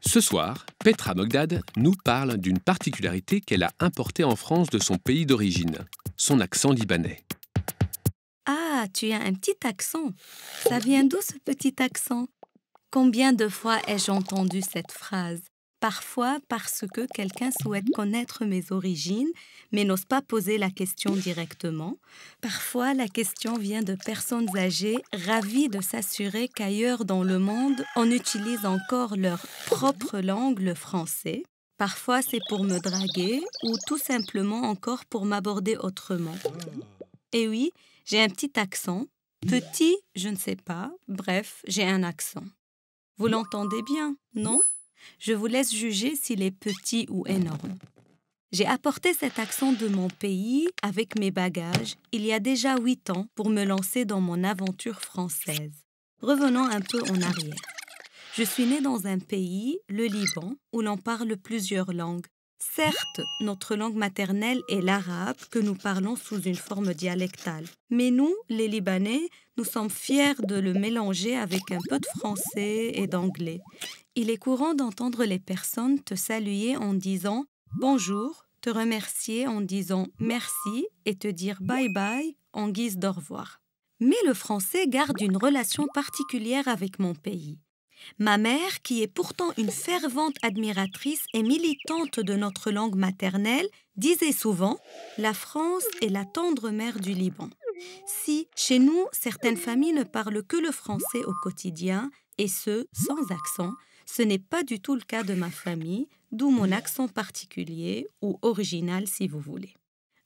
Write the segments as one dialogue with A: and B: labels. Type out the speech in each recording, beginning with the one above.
A: Ce soir, Petra Mogdad nous parle d'une particularité qu'elle a importée en France de son pays d'origine, son accent libanais.
B: Ah, tu as un petit accent. Ça vient d'où ce petit accent? Combien de fois ai-je entendu cette phrase? Parfois parce que quelqu'un souhaite connaître mes origines, mais n'ose pas poser la question directement. Parfois, la question vient de personnes âgées, ravies de s'assurer qu'ailleurs dans le monde, on utilise encore leur propre langue, le français. Parfois, c'est pour me draguer ou tout simplement encore pour m'aborder autrement. Et oui, j'ai un petit accent. Petit, je ne sais pas. Bref, j'ai un accent. Vous l'entendez bien, non? Je vous laisse juger s'il est petit ou énorme. J'ai apporté cet accent de mon pays avec mes bagages il y a déjà 8 ans pour me lancer dans mon aventure française. Revenons un peu en arrière. Je suis née dans un pays, le Liban, où l'on parle plusieurs langues. Certes, notre langue maternelle est l'arabe que nous parlons sous une forme dialectale. Mais nous, les Libanais, nous sommes fiers de le mélanger avec un peu de français et d'anglais. Il est courant d'entendre les personnes te saluer en disant « bonjour », te remercier en disant « merci » et te dire « bye bye » en guise d'au revoir. Mais le français garde une relation particulière avec mon pays. Ma mère, qui est pourtant une fervente admiratrice et militante de notre langue maternelle, disait souvent « La France est la tendre mère du Liban ». Si, chez nous, certaines familles ne parlent que le français au quotidien, et ce, sans accent, ce n'est pas du tout le cas de ma famille, d'où mon accent particulier, ou original si vous voulez.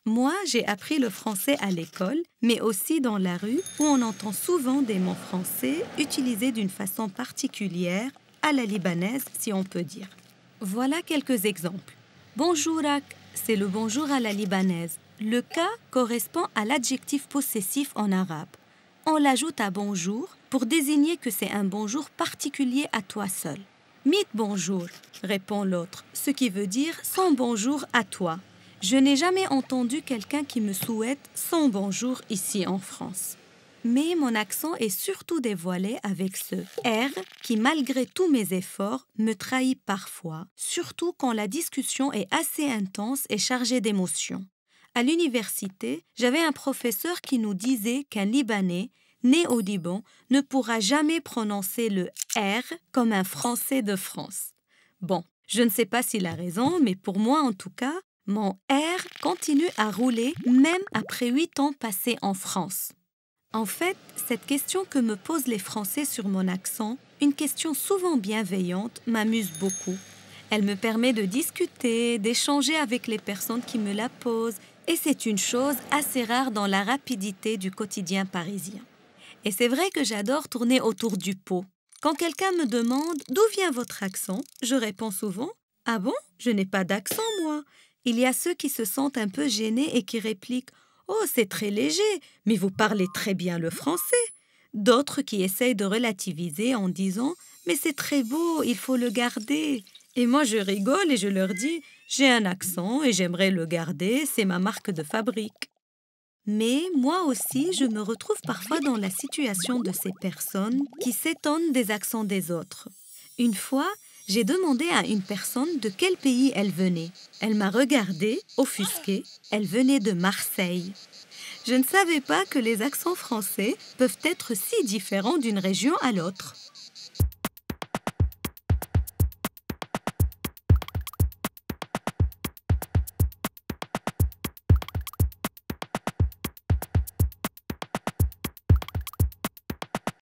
B: Moi, j'ai appris le français à l'école, mais aussi dans la rue, où on entend souvent des mots français utilisés d'une façon particulière, à la libanaise, si on peut dire. Voilà quelques exemples. Bonjourak, c'est le bonjour à la libanaise. Le ka correspond à l'adjectif possessif en arabe. On l'ajoute à bonjour pour désigner que c'est un bonjour particulier à toi seul. Mit bonjour, répond l'autre, ce qui veut dire sans bonjour à toi. Je n'ai jamais entendu quelqu'un qui me souhaite son bonjour ici en France. Mais mon accent est surtout dévoilé avec ce R qui, malgré tous mes efforts, me trahit parfois, surtout quand la discussion est assez intense et chargée d'émotions. À l'université, j'avais un professeur qui nous disait qu'un Libanais, né au Liban, ne pourra jamais prononcer le R comme un Français de France. Bon, je ne sais pas s'il a raison, mais pour moi en tout cas, mon R continue à rouler même après 8 ans passés en France. En fait, cette question que me posent les Français sur mon accent, une question souvent bienveillante, m'amuse beaucoup. Elle me permet de discuter, d'échanger avec les personnes qui me la posent, et c'est une chose assez rare dans la rapidité du quotidien parisien. Et c'est vrai que j'adore tourner autour du pot. Quand quelqu'un me demande « D'où vient votre accent ?», je réponds souvent « Ah bon, je n'ai pas d'accent, moi !» Il y a ceux qui se sentent un peu gênés et qui répliquent « Oh, c'est très léger, mais vous parlez très bien le français !» D'autres qui essayent de relativiser en disant « Mais c'est très beau, il faut le garder !» Et moi, je rigole et je leur dis « J'ai un accent et j'aimerais le garder, c'est ma marque de fabrique. » Mais moi aussi, je me retrouve parfois dans la situation de ces personnes qui s'étonnent des accents des autres. Une fois, j'ai demandé à une personne de quel pays elle venait. Elle m'a regardée, offusquée. Elle venait de Marseille. Je ne savais pas que les accents français peuvent être si différents d'une région à l'autre.